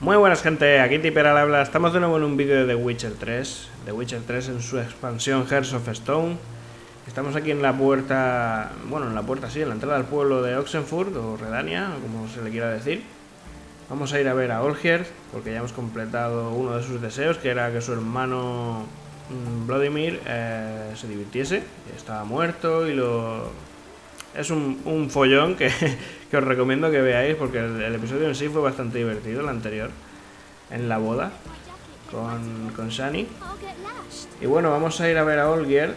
Muy buenas gente, aquí Tipper al habla. Estamos de nuevo en un vídeo de The Witcher 3. The Witcher 3 en su expansión Hearts of Stone. Estamos aquí en la puerta, bueno, en la puerta sí, en la entrada al pueblo de Oxenfurt o Redania, o como se le quiera decir. Vamos a ir a ver a Olgierd, porque ya hemos completado uno de sus deseos, que era que su hermano Vladimir se divirtiese. Estaba muerto y lo... Es un follón que os recomiendo que veáis, porque el episodio en sí fue bastante divertido, el anterior, en la boda con Shani. Y bueno, vamos a ir a ver a Olgierd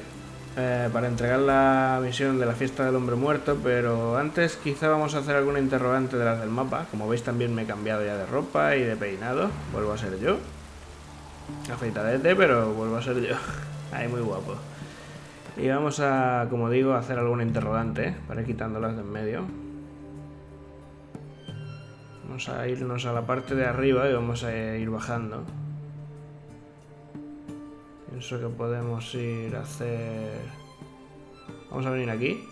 para entregar la misión de la fiesta del hombre muerto, pero antes quizá vamos a hacer alguna interrogante de las del mapa. Como veis, también me he cambiado ya de ropa y de peinado, vuelvo a ser yo. Afeitadete, pero vuelvo a ser yo. Ahí muy guapo. Y vamos a, como digo, a hacer alguna interrogante, para ir quitándolas de en medio. Vamos a irnos a la parte de arriba y vamos a ir bajando. Pienso que podemos ir a hacer... Vamos a venir aquí.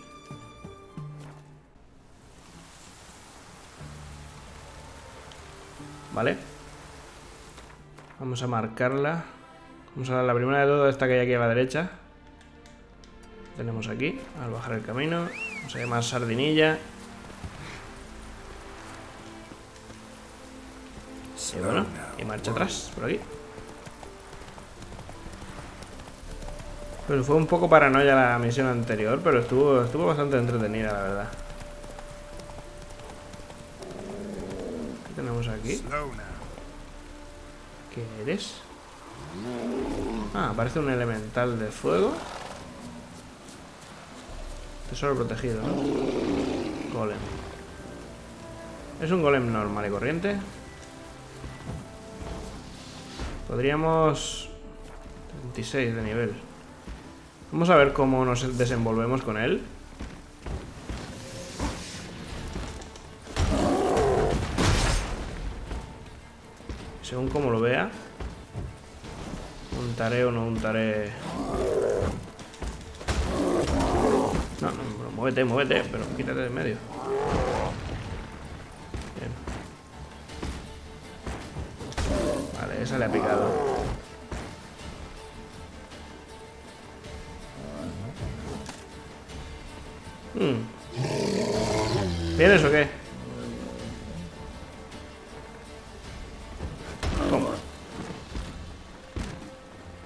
Vale. Vamos a marcarla. Vamos a dar la primera de todo, esta que hay aquí a la derecha. Tenemos aquí, al bajar el camino. Vamos a llamar Sardinilla. Y bueno, y marcha atrás, por aquí. Pero fue un poco paranoia la misión anterior, pero estuvo bastante entretenida, la verdad. ¿Qué tenemos aquí? ¿Qué eres? Ah, parece un elemental de fuego. Tesoro protegido, ¿no? Golem. Es un golem normal y corriente. Podríamos... 26 de nivel. Vamos a ver cómo nos desenvolvemos con él. Según como lo vea. Untaré o no untaré... No, muévete, pero quítate de medio. Bien. Vale, esa le ha picado. ¿Vienes o qué? ¿Cómo?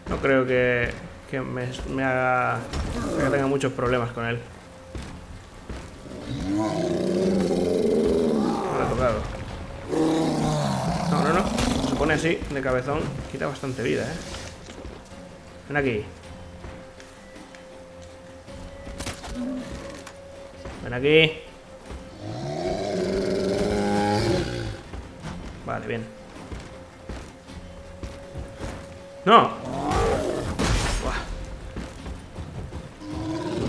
No creo que me haga... que tenga muchos problemas con él. No le ha tocado. No. Se pone así, de cabezón. Quita bastante vida, ¿eh? Ven aquí. Ven aquí. Vale, bien. ¡No!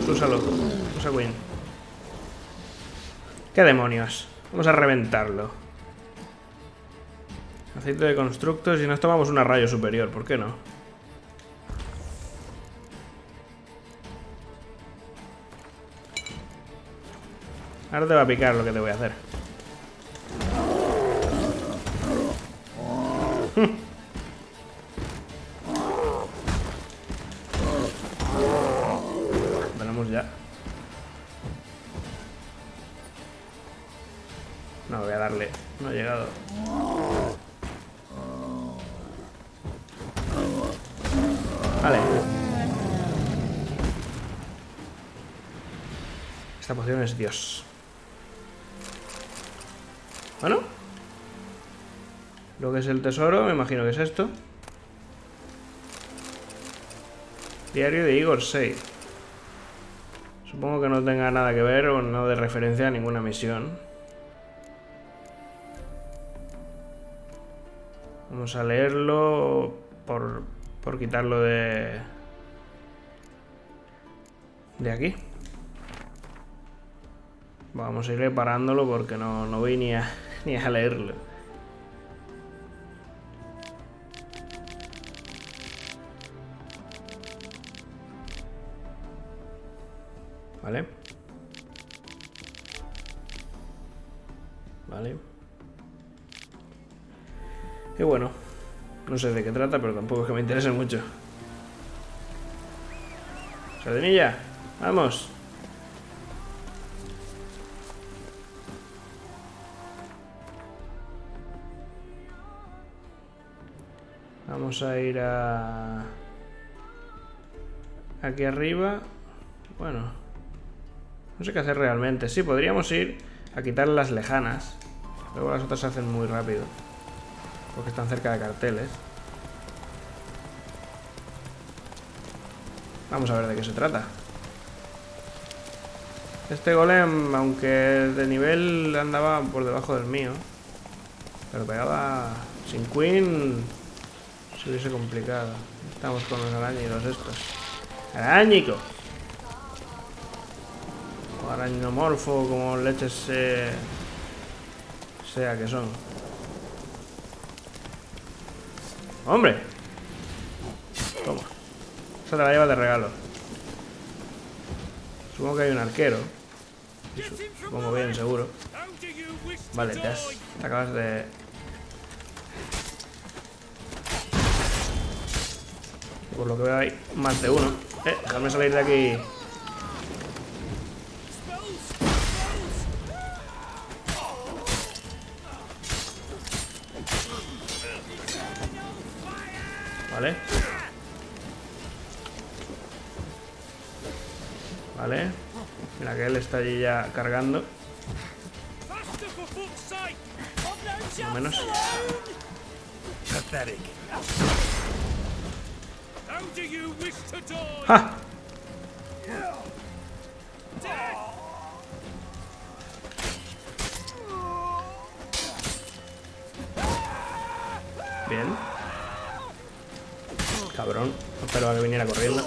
Úsalo. Usa Win. ¿Qué demonios? Vamos a reventarlo. Aceite de constructos y nos tomamos una rayo superior. ¿Por qué no? Ahora te va a picar lo que te voy a hacer. Tenemos ya. No, voy a darle. No ha llegado. Vale. Esta poción es Dios. Bueno. Lo que es el tesoro, me imagino que es esto. Diario de Igor 6. Supongo que no tenga nada que ver o no de referencia a ninguna misión. Vamos a leerlo por quitarlo de aquí. Vamos a ir reparándolo porque no voy ni a leerlo. Vale. Y bueno, no sé de qué trata, pero tampoco es que me interese mucho. Sardinilla, vamos. Vamos a ir a... aquí arriba. Bueno, no sé qué hacer realmente. Sí, podríamos ir a quitar las lejanas. Luego las otras se hacen muy rápido, porque están cerca de carteles. Vamos a ver de qué se trata. Este golem, aunque de nivel andaba por debajo del mío, pero pegaba... sin queen se hubiese complicado. Estamos con los arañidos estos. ¡Arañico! O arañomorfo, como leches sea que son. ¡Hombre! Toma. Esa te la llevas de regalo. Supongo que hay un arquero. Supongo bien, seguro. Vale, te acabas de... por lo que veo hay más de uno. Déjame salir de aquí. Vale. Vale. Mira que él está allí ya cargando. Más o menos. ¡Ja! Bien. Cabrón. No esperaba que viniera corriendo.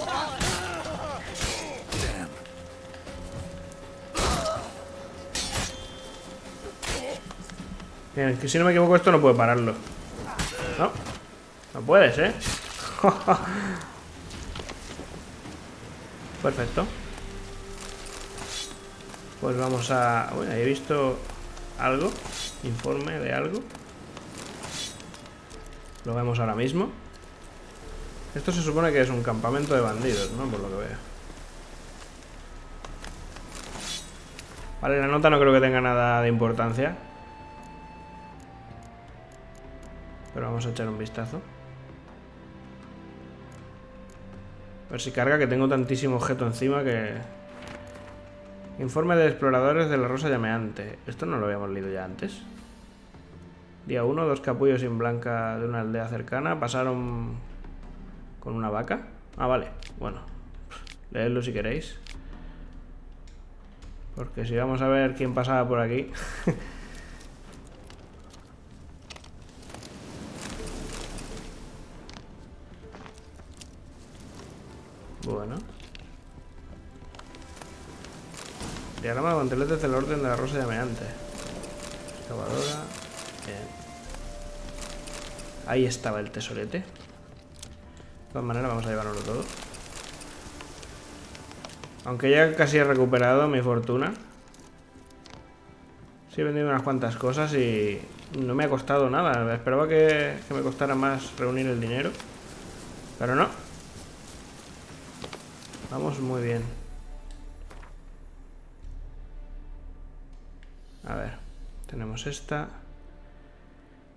Bien, es que si no me equivoco esto no puede pararlo. No. No puedes, ¿eh? Perfecto. Pues vamos a... bueno, he visto algo. Informe de algo. Lo vemos ahora mismo. Esto se supone que es un campamento de bandidos, ¿no? Por lo que veo. Vale, la nota no creo que tenga nada de importancia, pero vamos a echar un vistazo. A ver si carga, que tengo tantísimo objeto encima que... Informe de exploradores de la Rosa Llameante. Esto no lo habíamos leído ya antes. Día 1, 2 capullos sin blanca de una aldea cercana pasaron con una vaca. Ah, vale. Bueno, leedlo si queréis, porque si vamos a ver quién pasaba por aquí. Bueno. Diagrama de guanteletes del orden de la Rosa Llameante. Excavadora. Bien. Ahí estaba el tesorete. De todas maneras vamos a llevárnoslo todo. Aunque ya casi he recuperado mi fortuna. Sí, he vendido unas cuantas cosas y no me ha costado nada. Esperaba que me costara más reunir el dinero, pero no. Vamos muy bien. A ver, tenemos esta.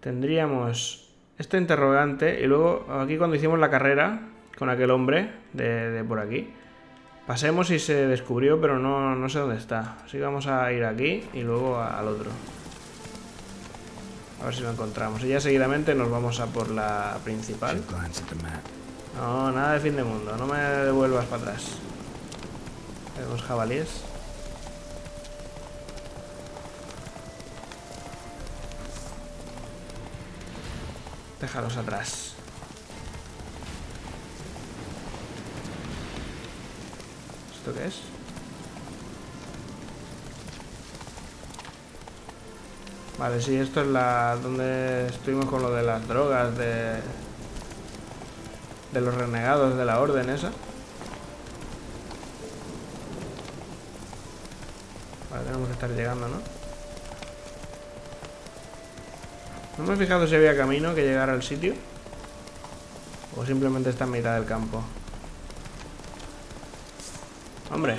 Tendríamos este interrogante. Y luego aquí cuando hicimos la carrera con aquel hombre de por aquí, pasemos y se descubrió, pero no sé dónde está. Así que vamos a ir aquí y luego al otro. A ver si lo encontramos. Y ya seguidamente nos vamos a por la principal. No, nada de fin de mundo. No me devuelvas para atrás. Tenemos jabalíes. Déjalos atrás. ¿Esto qué es? Vale, sí, esto es la donde estuvimos con lo de las drogas de los renegados de la orden esa. Vale, tenemos que estar llegando, ¿no? No me he fijado si había camino que llegara al sitio. O simplemente está en mitad del campo. Hombre.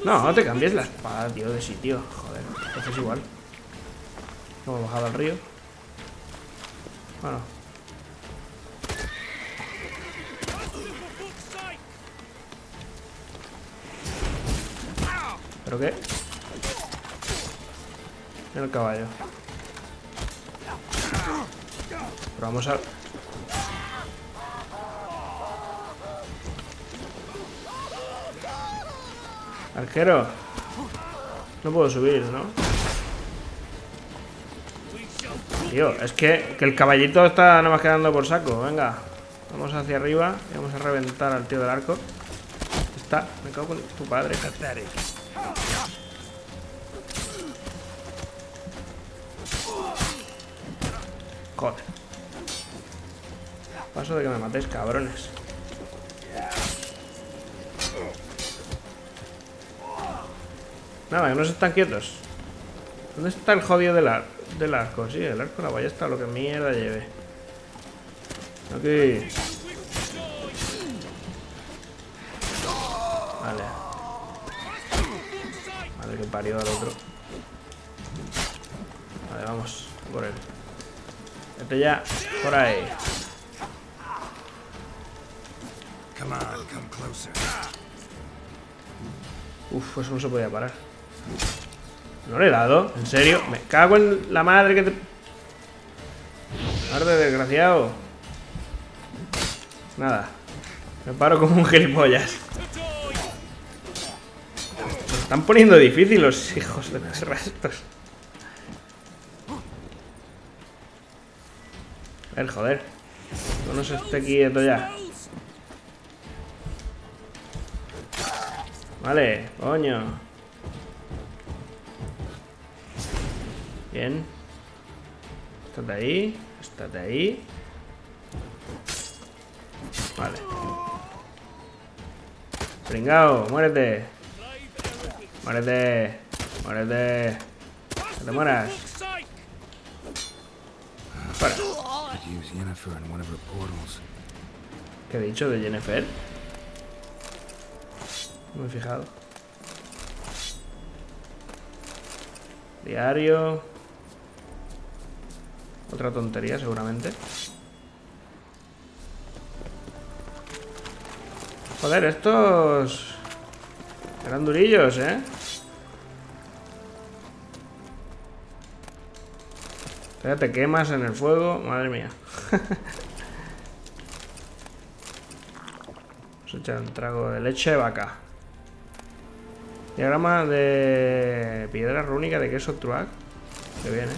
No, no te cambies la espada, tío, de sitio. Joder, entonces igual. Hemos bajado al río. Bueno. ¿Pero qué? Mira el caballo. Pero vamos a... Arquero. No puedo subir, ¿no? Tío, es que el caballito está nada más quedando por saco. Venga, vamos hacia arriba y vamos a reventar al tío del arco. Está, me cago con tu padre. Joder. Paso de que me matéis, cabrones. Nada, que no se están quietos. ¿Dónde está el jodido del arco? Sí, el arco, la ballesta, lo que mierda lleve. Aquí. Vale. Vale, que parió al otro. Vale, vamos por él. Vete ya, por ahí. Uf, eso no se podía parar. No le he dado, ¿en serio? Me cago en la madre que te... Arde, desgraciado. Nada. Me paro como un gilipollas. Se están poniendo difícil los hijos de perra estos. A ver, joder. No nos esté quieto ya. Vale, coño. Bien. Estate ahí. Estate ahí. Vale. Pringao, muérete. Muérete. Muérete. Que te mueras. Fuera. ¿Qué he dicho de Jennifer? No me he fijado. Diario. Otra tontería, seguramente. Joder, estos... eran durillos, ¿eh? Ya te quemas en el fuego. Madre mía. Vamos a echar un trago de leche de vaca. Diagrama de piedra rúnica de queso truac. Que viene.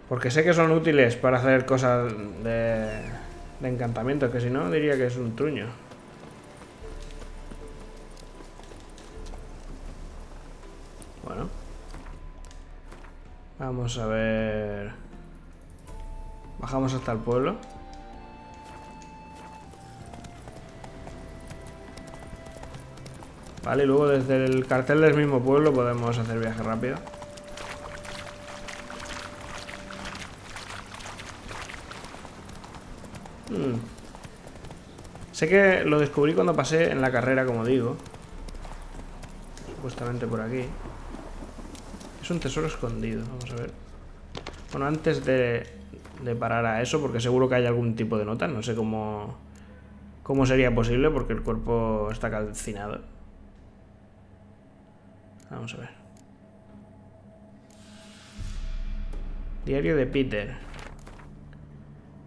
Porque sé que son útiles para hacer cosas de encantamiento. Que si no, diría que es un truño. Bueno. Vamos a ver. Bajamos hasta el pueblo. Vale, y luego desde el cartel del mismo pueblo podemos hacer viaje rápido. Sé que lo descubrí cuando pasé en la carrera, como digo. Supuestamente por aquí. Es un tesoro escondido, vamos a ver. Bueno, antes de parar a eso, porque seguro que hay algún tipo de nota. No sé cómo sería posible, porque el cuerpo está calcinado. Vamos a ver. Diario de Peter.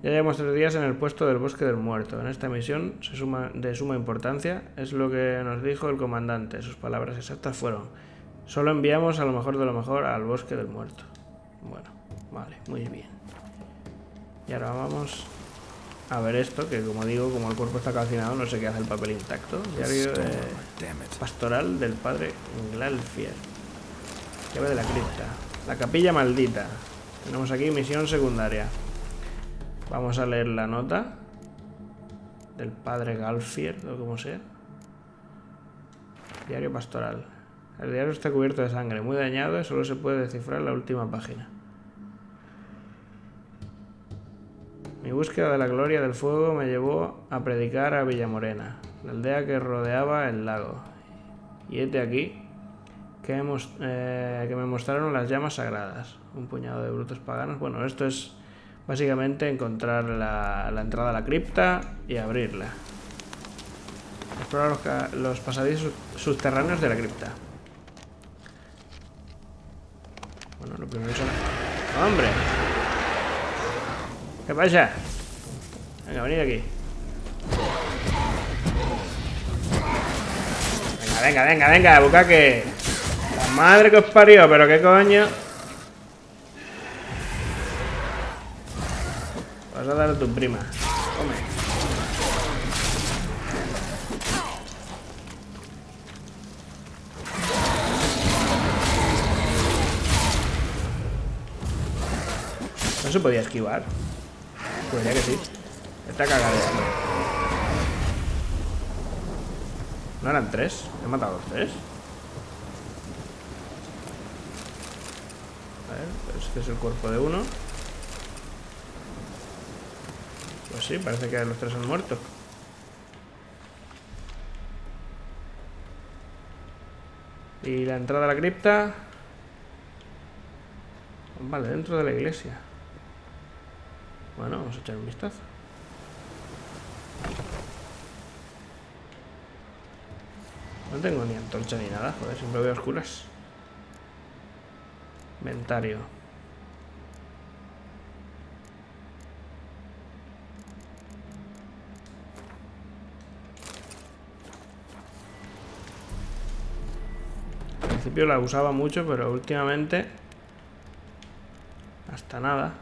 Ya llevamos 3 días en el puesto del Bosque del Muerto. En esta misión de suma importancia es lo que nos dijo el comandante. Sus palabras exactas fueron: solo enviamos a lo mejor de lo mejor al Bosque del Muerto. Bueno, vale, muy bien. Y ahora vamos a ver esto, que como digo, como el cuerpo está calcinado, no sé qué hace el papel intacto. Diario pastoral del padre Galfier. Llave de la cripta. La Capilla Maldita. Tenemos aquí misión secundaria. Vamos a leer la nota del padre Galfier, o como sea. Diario pastoral. El diario está cubierto de sangre, muy dañado y solo se puede descifrar la última página. Mi búsqueda de la gloria del fuego me llevó a predicar a Villamorena, la aldea que rodeaba el lago. Y hete aquí que me mostraron las llamas sagradas. Un puñado de brutos paganos. Bueno, esto es básicamente encontrar la entrada a la cripta y abrirla. Explorar los pasadizos subterráneos de la cripta. Bueno, lo primero es... ¡Hombre! ¿Qué pasa? Venga, venid aquí. Venga, bucaque. La madre que os parió, pero qué coño. Vas a dar a tu prima. Come. No se podía esquivar. Pues ya que sí. Está cagado. ¿No eran 3? ¿He matado a los 3? A ver, este es el cuerpo de uno. Pues sí, parece que los 3 han muerto. Y la entrada a la cripta. Vale, dentro de la iglesia. Bueno, vamos a echar un vistazo. No tengo ni antorcha ni nada, joder, siempre veo oscuras. Inventario. Al principio la usaba mucho, pero últimamente hasta nada.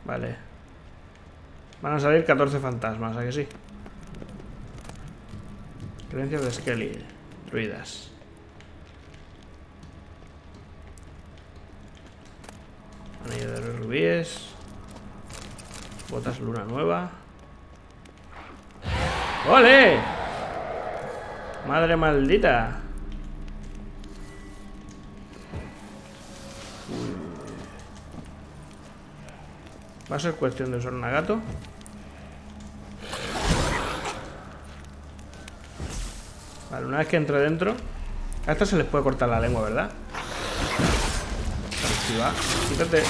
Vale. Van a salir 14 fantasmas, ¿a que sí? Creencias de Skelly. Druidas. Anillo de los rubíes. Botas luna nueva. ¡Ole! Madre maldita. Va a ser cuestión de usar un gato. Vale, una vez que entre dentro. A estas se les puede cortar la lengua, ¿verdad? Esquiva. Quítate.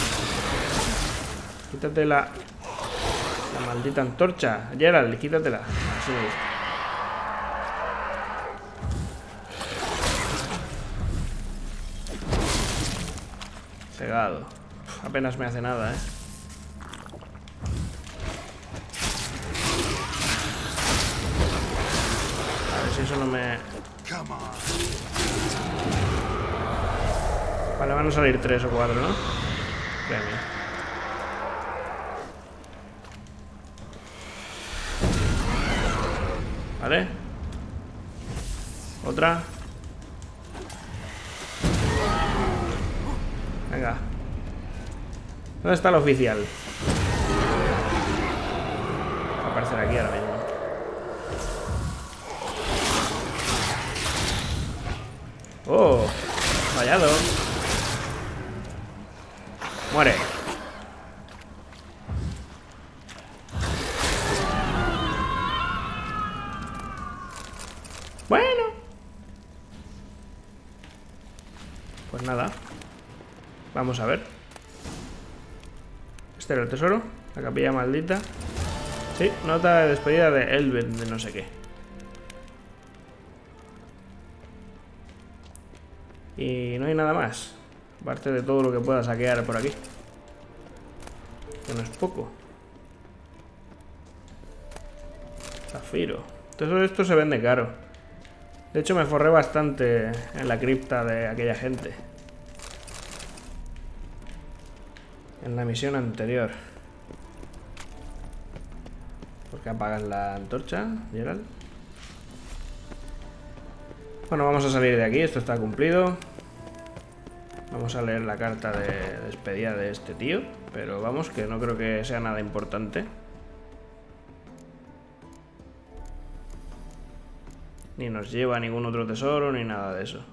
Quítate la maldita antorcha. Gerald, quítatela. Así me gusta. Cegado. Uf, apenas me hace nada, ¿eh? Si eso no me... Vale, van a salir 3 o 4, ¿no? Premio. Vale. Otra. Venga. ¿Dónde está el oficial? Va a aparecer aquí ahora mismo. Oh, fallado. Muere. Bueno. Pues nada. Vamos a ver. Este era el tesoro. La capilla maldita. Sí, nota de despedida de Elven de no sé qué. Y no hay nada más. Aparte de todo lo que pueda saquear por aquí. Que no es poco. Zafiro. Todo esto se vende caro. De hecho me forré bastante en la cripta de aquella gente. En la misión anterior. ¿Por qué apagas la antorcha, Gerald? Bueno, vamos a salir de aquí, esto está cumplido. Vamos a leer la carta de despedida de este tío. Pero vamos, que no creo que sea nada importante. Ni nos lleva a ningún otro tesoro, ni nada de eso.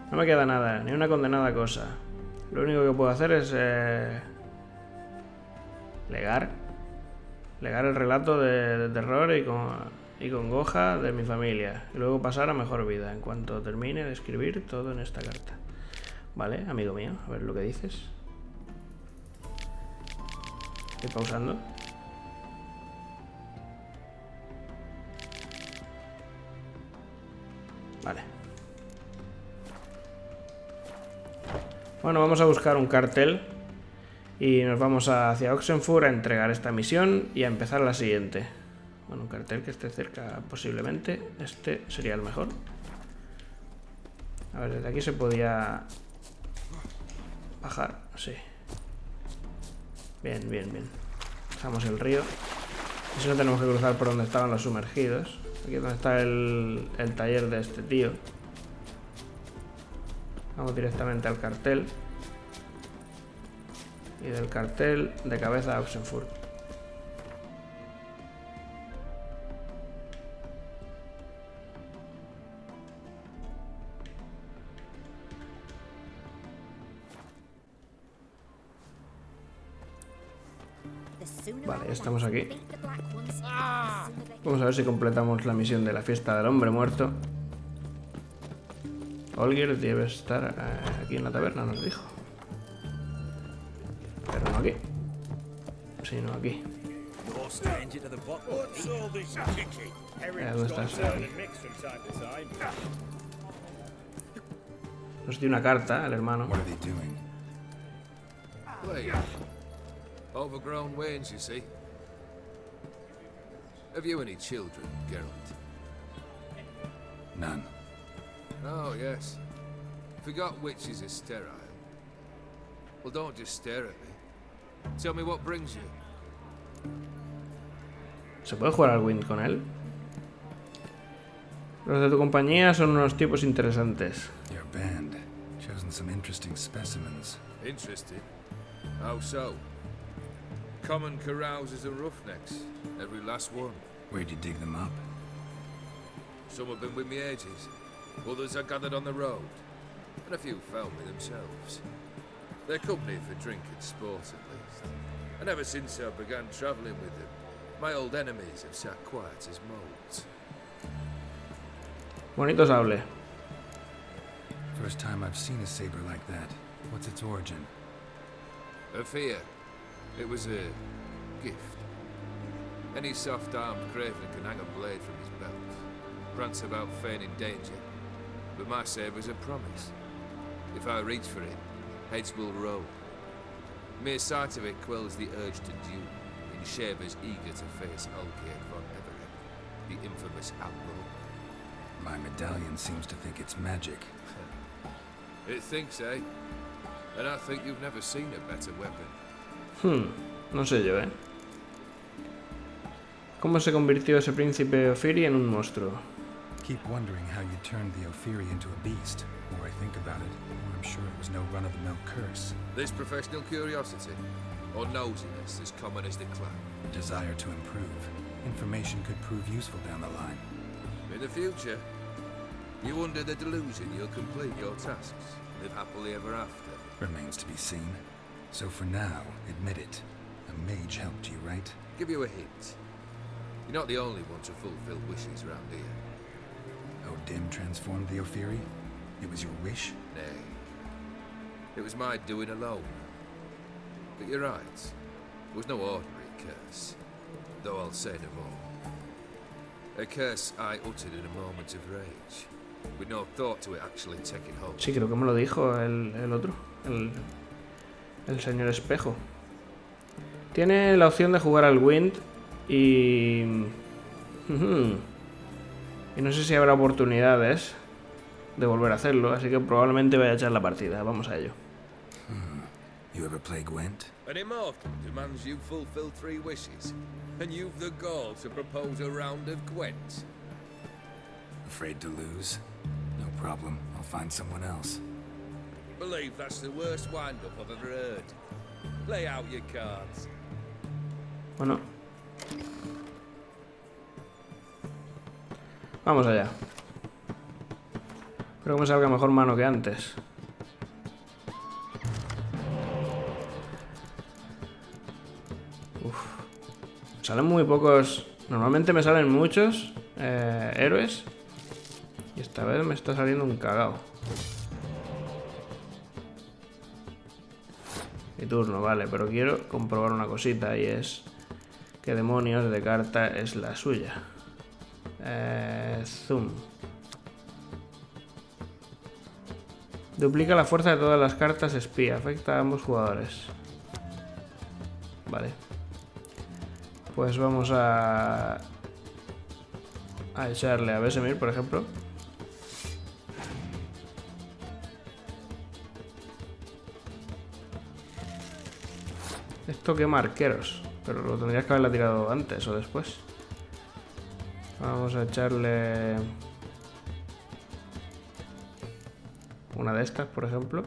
No me queda nada, ni una condenada cosa. Lo único que puedo hacer es legar el relato de terror y congoja de mi familia, y luego pasar a mejor vida en cuanto termine de escribir todo en esta carta. Vale, amigo mío, a ver lo que dices. Estoy pausando. Vale. Bueno, vamos a buscar un cartel y nos vamos hacia Oxenfurt a entregar esta misión y a empezar la siguiente. Bueno, un cartel que esté cerca posiblemente. Este sería el mejor. A ver, desde aquí se podía bajar. Sí. Bien, bien, bien. Cruzamos el río. Y si no tenemos que cruzar por donde estaban los sumergidos. Aquí es donde está el taller de este tío. Vamos directamente al cartel. Y del cartel de cabeza a Oxenfurt. Vale, ya estamos aquí. Vamos a ver si completamos la misión de la fiesta del hombre muerto. Olgir debe estar aquí en la taberna, nos dijo. Pero no aquí, sino aquí. ¿Dónde estás? Aquí. Nos dio una carta el hermano. Overgrown wains, you see. Have you any children, Geralt? None. Oh, yes. Forgot witches are sterile. Well, don't just stare at me. Tell me what brings you. ¿Se puede jugar al Wind con él? Los de tu compañía son unos tipos interesantes. Your band chosen some interesting specimens. Interested? How so? Common carousers and roughnecks. Every last one. Where'd you dig them up? Some have been with me ages. Others are gathered on the road. And a few found me themselves. They're company for drink and sport, at least. And ever since I began travelling with them, my old enemies have sat quiet as moles. Bonito sable. First time I've seen a saber like that. What's its origin? A fear. It was a gift. Any soft-armed craven can hang a blade from his belt. Prance about feigning danger. But my saber's a promise. If I reach for it, heads will roll. Mere sight of it quells the urge to duel, in shavers eager to face Olgierd von Everett, the infamous outlaw. My medallion seems to think it's magic. It thinks, eh? And I think you've never seen a better weapon. No sé yo, ¿Cómo se convirtió ese príncipe Ophiri en un monstruo? Keep wondering how you turned the Ophiri into a beast. The more I think about it, the more I'm sure it was no run-of-the-mill curse. This professional curiosity, or nosiness as common as the clown? Desire to improve. Information could prove useful down the line. In the future, you under the delusion you'll complete your tasks, live happily ever after. Remains to be seen. So for now, admit it. A mage helped you, right? Give you a hint. You're not the only one to fulfill wishes around here. Dim transformed the Ophiri? It was your wish? Nay. It was my doing alone. But you're right. It was no ordinary curse. Though I'll say no more. A curse I uttered in a moment of rage. With no thought to it actually taking hold. Sí, creo que me lo dijo el otro. El señor espejo. Tiene la opción de jugar al Wind y... y no sé si habrá oportunidades de volver a hacerlo, así que probablemente vaya a echar la partida. Vamos a ello. You ever play Gwent? An immortal demands you fulfill 3 wishes, and you've the gall to propose a round of Gwent. Afraid to lose? No problem. I'll find someone else. Believe that's the worst wind-up I've ever heard. Lay out your cards. Bueno. Vamos allá. Espero que me salga mejor mano que antes. Uf. Salen muy pocos. Normalmente me salen muchos héroes. Y esta vez me está saliendo un cagao. Mi turno, vale, pero quiero comprobar una cosita y es... ¿Qué demonios de carta es la suya? Zoom. Duplica la fuerza de todas las cartas espía. Afecta a ambos jugadores. Vale. Pues vamos a echarle a Besemir, por ejemplo. Esto quema arqueros, pero lo tendrías que haberla tirado antes o después. Vamos a echarle una de estas, por ejemplo.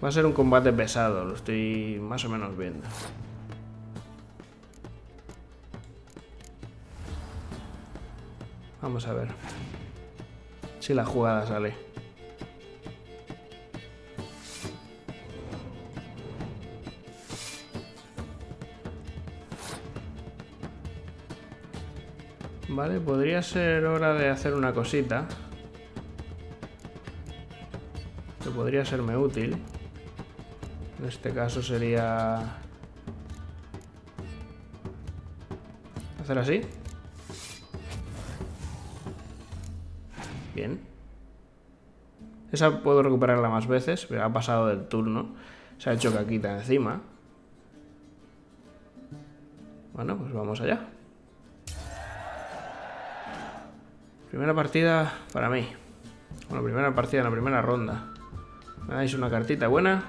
Va a ser un combate pesado, lo estoy más o menos viendo. Vamos a ver si la jugada sale. Vale, podría ser hora de hacer una cosita que podría serme útil. En este caso sería hacer así. Bien. Esa puedo recuperarla más veces, pero ha pasado del turno. Se ha hecho caquita encima. Bueno, pues vamos allá. Primera partida para mí. Bueno, primera partida en la primera ronda. ¿Me dais una cartita buena?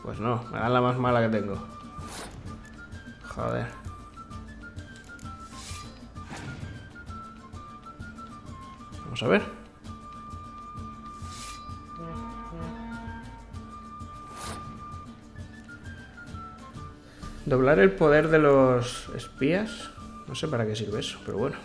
Pues no, me dan la más mala que tengo. Joder. Vamos a ver. Doblar el poder de los espías. No sé para qué sirve eso, pero bueno.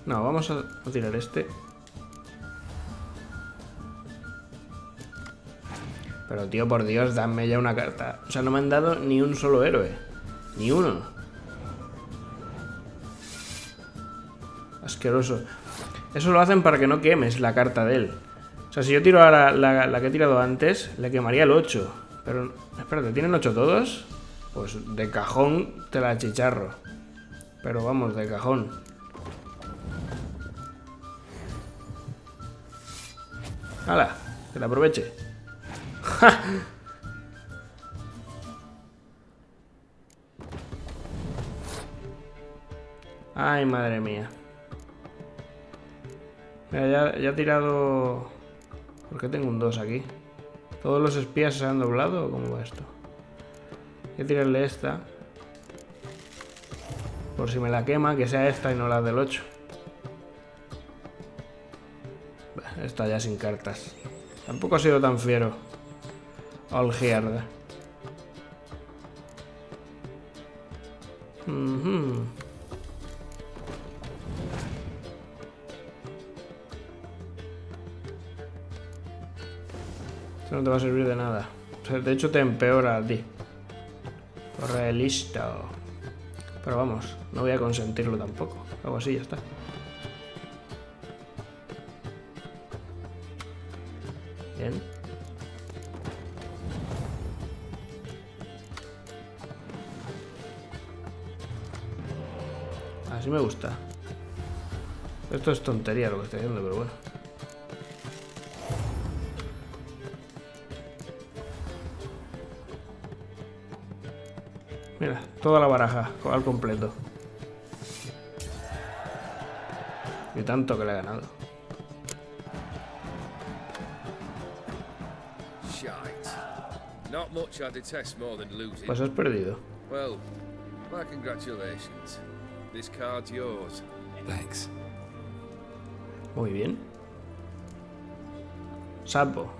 No, vamos a tirar este. Pero tío, por Dios, dame ya una carta. O sea, no me han dado ni un solo héroe. Ni uno. Asqueroso. Eso lo hacen para que no quemes la carta de él. O sea, si yo tiro ahora la que he tirado antes, le quemaría el 8. Pero, espérate, ¿tienen 8 todos? Pues de cajón te la chicharro. Pero vamos, de cajón. ¡Hala! Que la aproveche. ¡Ja! Ay, madre mía. Mira, ya he tirado... ¿Por qué tengo un 2 aquí? ¿Todos los espías se han doblado o cómo va esto? Voy a tirarle esta. Por si me la quema, que sea esta y no la del 8. Está ya sin cartas. Tampoco ha sido tan fiero. Olgiarda. Esto no te va a servir de nada. O sea, de hecho te empeora a ti. Corre, listo. Pero vamos, no voy a consentirlo tampoco. Algo así, ya está. Bien. Así me gusta. Esto es tontería lo que estoy haciendo, pero bueno. Mira, toda la baraja al completo. Y tanto que le he ganado. Shite. Not much I detest more than losing. Pues has perdido. Well, my congratulations. This card's yours. Thanks. Muy bien. Sapo.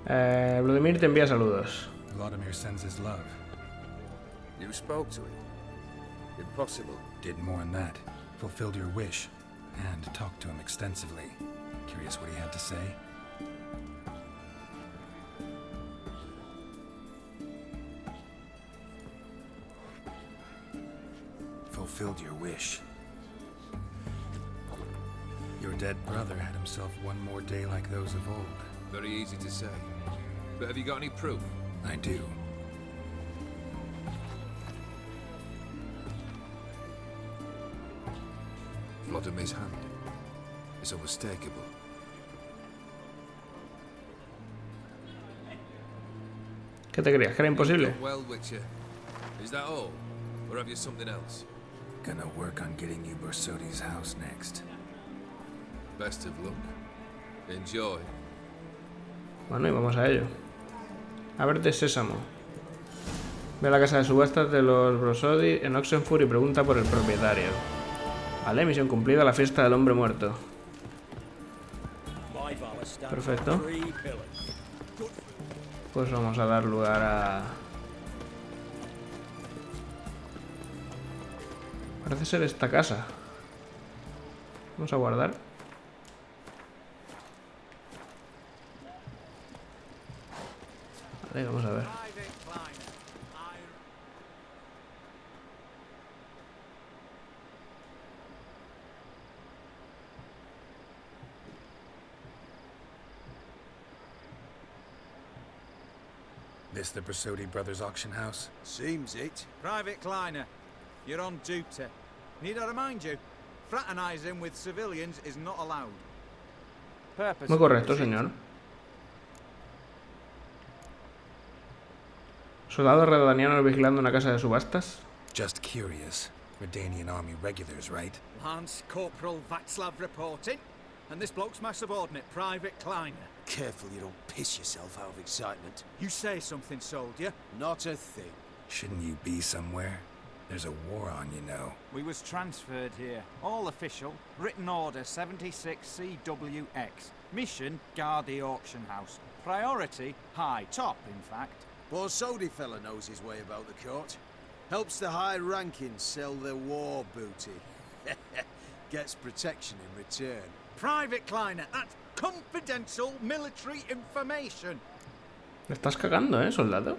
Vladimir te envía saludos. Vladimir sends his love. You spoke to him? Impossible. Did more than that. Fulfilled your wish. And talked to him extensively. Curious what he had to say? Fulfilled your wish. Your dead brother had himself one more day like those of old. Very easy to say. But have you got any proof? I do. Vladimir's hand. It's unmistakable. ¿Qué te creías? ¿Que era imposible? Well, Witcher. Is that all? Or have you something else? Gonna work on getting you Borsodi's house next. Best of luck. Enjoy. Bueno, y vamos a ello. Ábrete Sésamo. Ve a la casa de subastas de los Borsodi en Oxenfurt y pregunta por el propietario. Vale, misión cumplida, la fiesta del hombre muerto. Perfecto. Pues vamos a dar lugar a... Parece ser esta casa. Vamos a guardar. Vale, vamos a ver. This the Borsodi brothers auction house? Seems it. Private Kleiner, you're on duty. Need I remind you, fraternizing with civilians is not allowed. Purpose. Muy correcto, señor. Soldados redanianos vigilando una casa de subastas. Just curious. Redanian army regulars, right? Lance Corporal Václav reporting, and this bloke's my subordinate, Private Kleiner. Careful you don't piss yourself out of excitement. You say something, soldier. Not a thing. Shouldn't you be somewhere? There's a war on, you know. We was transferred here. All official. Written order 76 CWX. Mission, guard the auction house. Priority, high. Top, in fact. Borsodi fella knows his way about the court. Helps the high rankings sell their war booty. Gets protection in return. Private Kleiner, that's confidential military information. Me estás cagando, soldado.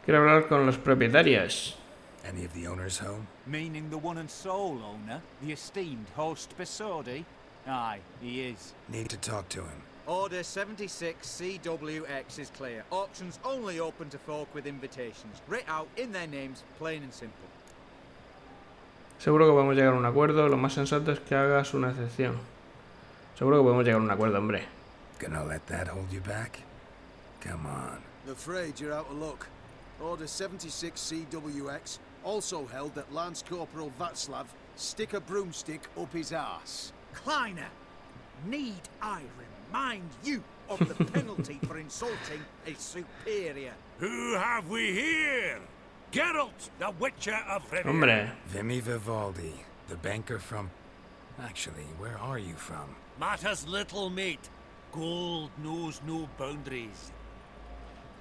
Quiero hablar con los propietarios. Any of the owners home? Meaning the one and sole owner, the esteemed host Borsodi? Aye, he is. Need to talk to him. Order 76 CWX is clear. Auctions only open to folk with invitations. Writ out in their names, plain and simple. Seguro que podemos llegar a un acuerdo. Lo más sensato es que hagas una excepción. Seguro que podemos llegar a un acuerdo, hombre. Gonna let that hold you back? Come on. I'm afraid you're out of luck. Order 76 CWX also held that Lance Corporal Václav stick a broomstick up his arse. Kleiner, need I remind you of the penalty for insulting a superior? Who have we here? Geralt, the Witcher of Rivia. Hombre. Vimy Vivaldi, the banker from... Actually, where are you from? Matters little, mate. Gold knows no boundaries.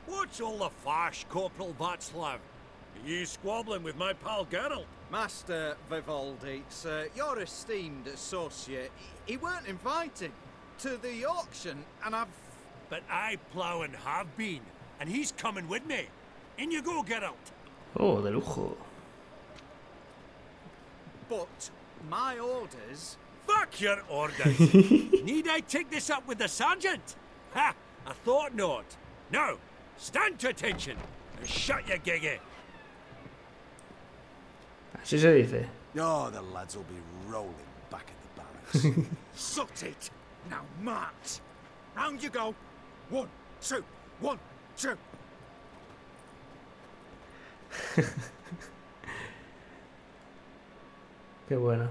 What's all the fash, Corporal Václav? Are you squabbling with my pal Geralt? Master Vivaldi, sir, your esteemed associate, he weren't invited to the auction, and I've... But I plough and have been, and he's coming with me. In you go, Geralt. Oh, de lujo. But my orders... Fuck your orders. Need I take this up with the sergeant? Ha! I thought not. Now, stand to attention and shut your giggy. Así se dice. Oh, the lads will be rolling back at the barracks. Sut it! Now march! Round you go! 1, 2, 1, 2! Qué buena.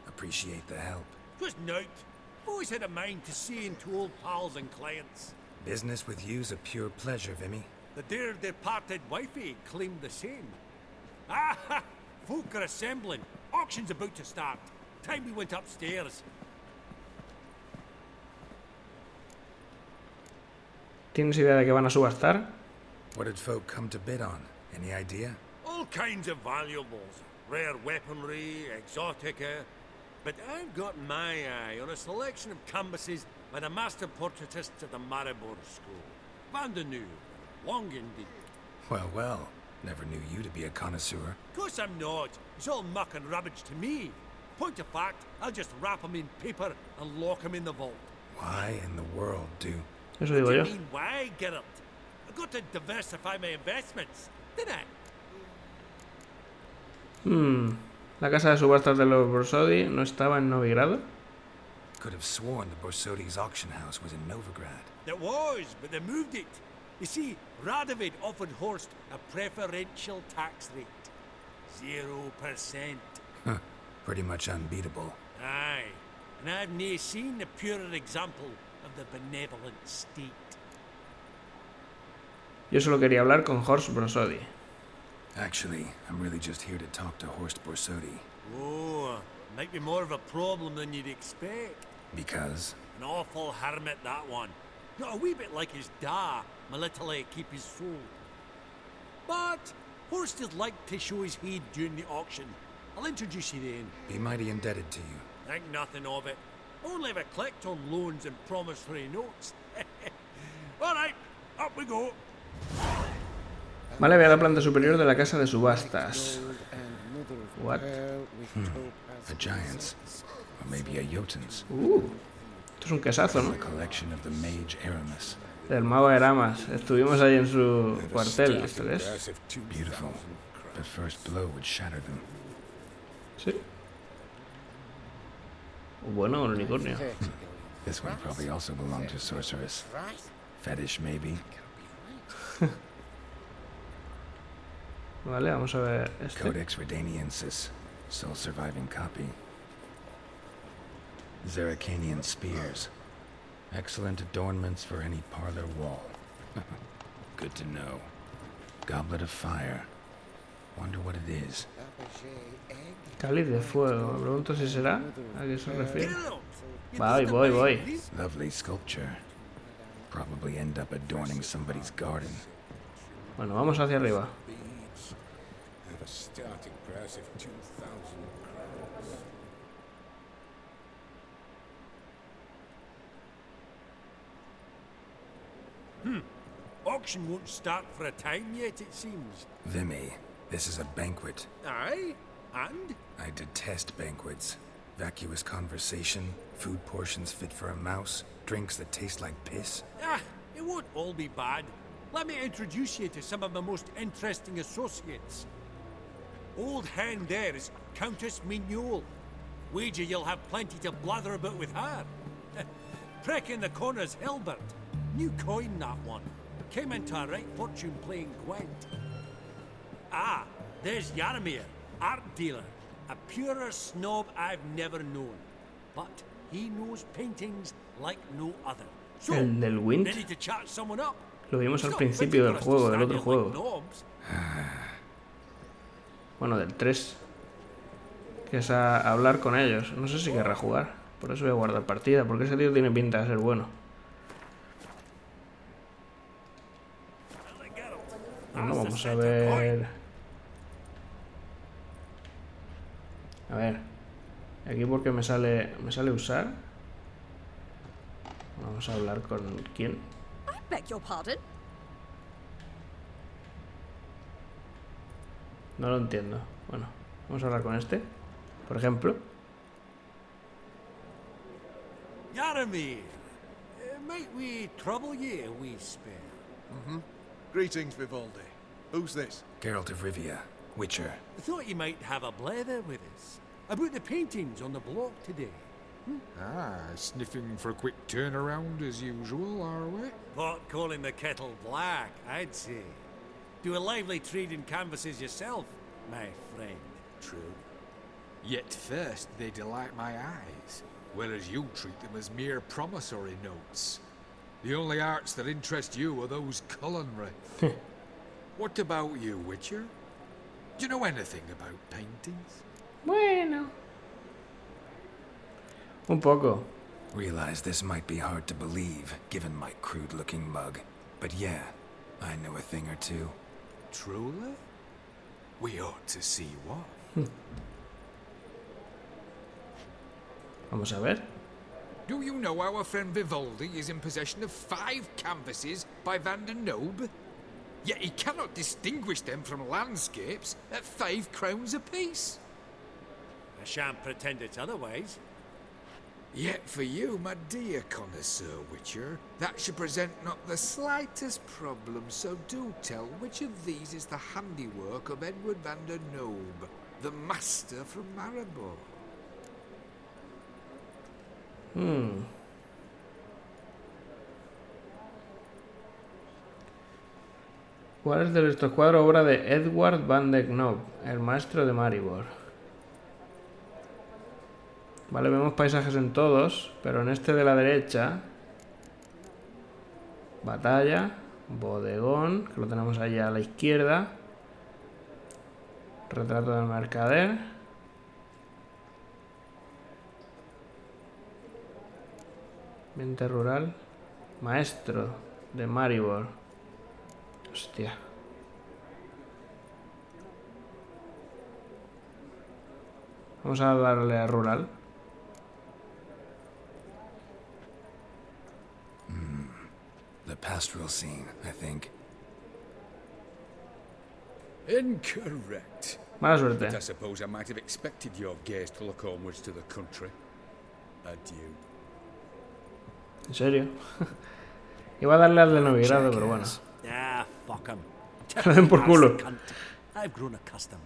Appreciate the help. Just note, always had a mind to seeing to old pals and clients. Business with you's a pure pleasure, Vimy. The dear departed wifey claimed the same. Ah, folk are assembling. Auction's about to start. Time we went upstairs. ¿Tienes idea de qué van a subastar? What did folk come to bid on? Any idea? All kinds of valuables. Rare weaponry, exotica. But I've got my eye on a selection of canvases by the master portraitists of the Maribor School. Van de New. Long indeed. Well, well. Never knew you to be a connoisseur. Of course I'm not. It's all muck and rubbish to me. Point of fact, I'll just wrap 'em in paper and lock 'em in the vault. Why in the world do? Eso digo What do yo. you mean, why, Geralt? I've got to diversify my investments, didn't I? La casa de subastas de los Borsodi no estaba en Novigrado. Could have sworn the Borsodi's auction house was in Novigrad. It was, but they moved it. You see, Radovid offered Horst a preferential tax rate. 0%. Huh. Pretty much unbeatable. Aye, and I've nae seen a purer example of the benevolent state. Yo solo quería hablar con Horst Borsodi. Actually, I'm really just here to talk to Horst Borsodi. Oh, might be more of a problem than you'd expect. Because? An awful hermit, that one. Not a wee bit like his da, my little keep his soul. But Horst is like to show his head during the auction. I'll introduce you then. Be mighty indebted to you. Think nothing of it. Only ever clicked on loans and promissory notes. All right, up we go. Vale, voy a la planta superior de la casa de subastas. What? A giant's. Or maybe a Jotun's. Esto es un quesazo, ¿no? A collection of the mage Aramis. Del mago Eramas. Estuvimos ahí en su cuartel. ¿Esto qué es? Beautiful. The first blow would shatter them. Sí. Bueno, un unicornio. This one probably also belonged to sorceress. Fetish, maybe. Vale, vamos a ver este. Codex Redaniensis, sole surviving copy. Zeracanian spears. Excellent adornments for any parlor wall. Good to know. Goblet of fire. Wonder what it is. Cáliz de fuego. Me pregunto si será. ¿A qué se refiere? Voy. Lovely sculpture. Probably end up adorning somebody's garden. Bueno, vamos hacia arriba. Have a starting price of 2,000 crowns. Auction won't start for a time yet, it seems. Vimy, this is a banquet. Aye, and? I detest banquets. Vacuous conversation, food portions fit for a mouse, drinks that taste like piss. Ah, it won't all be bad. Let me introduce you to some of my most interesting associates. Old hand there is Countess Mignol. Wager you'll have plenty to blather about with her. Prick in the corner's Hilbert. New coin, that one. Came into a right fortune playing Gwent. Ah, there's Yaromir, art dealer. A purer snob I've never known. But he knows paintings like no other. So, El del Wind. ready to chat someone up? Lo vimos al principio del juego, del otro juego. Bueno, del 3. Que es a hablar con ellos. No sé si querrá jugar. Por eso voy a guardar partida. Porque ese tío tiene pinta de ser bueno. Bueno, vamos a ver. A ver. Aquí porque me sale usar. Vamos a hablar con quién. I beg your pardon? No lo entiendo. Bueno, vamos a hablar con este, por ejemplo. Yaromir, might we trouble ye a wee spell? Greetings, Vivaldi. Who's this? Geralt of Rivia, Witcher. I thought you might have a blether with us. about the paintings on the block today. Ah, sniffing for a quick turnaround as usual, are we? Pot calling the kettle black, I'd say. Do a lively trade in canvases yourself, my friend. True. Yet first they delight my eyes, whereas you treat them as mere promissory notes. The only arts that interest you are those culinary. What about you, Witcher? Do you know anything about paintings? Bueno. Un poco. Realize this might be hard to believe, given my crude-looking mug. But yeah, I know a thing or two. Truly? We ought to see what. Vamos a ver. Do you know our friend Vivaldi is in possession of 5 canvases by Van der Nobe? Yet he cannot distinguish them from landscapes at 5 crowns apiece. I shan't pretend it's otherwise. Yet for you, my dear connoisseur Witcher, that should present not the slightest problem, so do tell which of these is the handiwork of Edward van der Nobe, the master from Maribor. ¿Cuál es de estos cuadros obra de Edward van der Nobe, el maestro de Maribor? Vale, vemos paisajes en todos, pero en este de la derecha, batalla, bodegón, que lo tenemos allá a la izquierda, retrato del mercader, ambiente rural, maestro de Maribor. Hostia. Vamos a darle a rural. The pastoral scene, I think. Incorrect. Mala I suerte. suppose I might have expected your gaze to look onwards to the country. Adieu. ¿En serio? Iba a darle al de novigrado, pero bueno. Ah, fuck him. Que le den por culo. I've grown accustomed.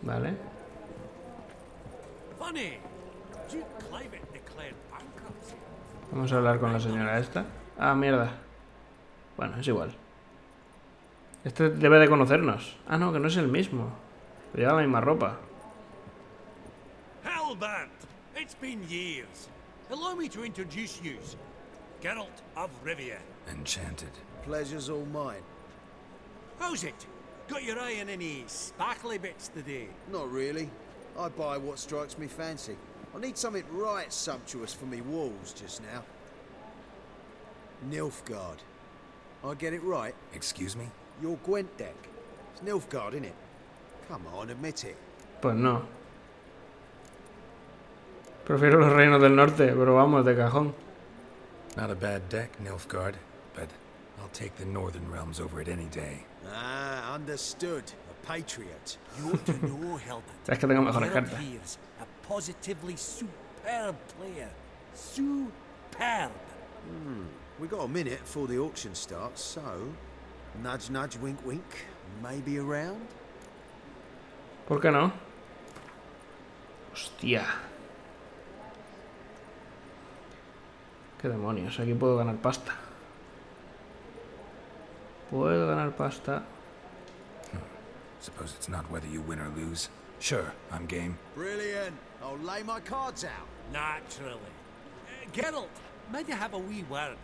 Vale. Funny. Duke Clivet declared bankruptcy. Vamos a hablar con la señora esta. Ah, mierda. Bueno, es igual. Este debe de conocernos. Ah, no, que no es el mismo. Pero lleva la misma ropa. Hellbent! It's been years. Allow me to introduce you. Geralt of Rivia. Enchanted. Pleasure's all mine. How's it? Got your eye on any sparkly bits today? Not really. I buy what strikes me fancy. I need something right sumptuous for me walls just now. Nilfgaard. I get it right? Excuse me? Your Gwent deck. It's Nilfgaard, innit? Come on, admit it. Pues no. Prefiero los reinos del norte, pero vamos, de cajón. Not a bad deck, Nilfgaard, but I'll take the northern realms over it any day. Ah, understood. A patriot. You ought to know, Hellbent. Sabes que tengo mejores Geralt cartas. here's a positively superb player. Superb. We got a minute before the auction starts, so... Nudge, nudge, wink, wink. Maybe around? ¿Por qué no? Hostia. ¿Qué demonios? Aquí puedo ganar pasta. Puedo ganar pasta. Suppose it's not whether you win or lose. Sure, I'm game. Brilliant. I'll lay my cards out. Naturally. Geralt, might you have a wee word?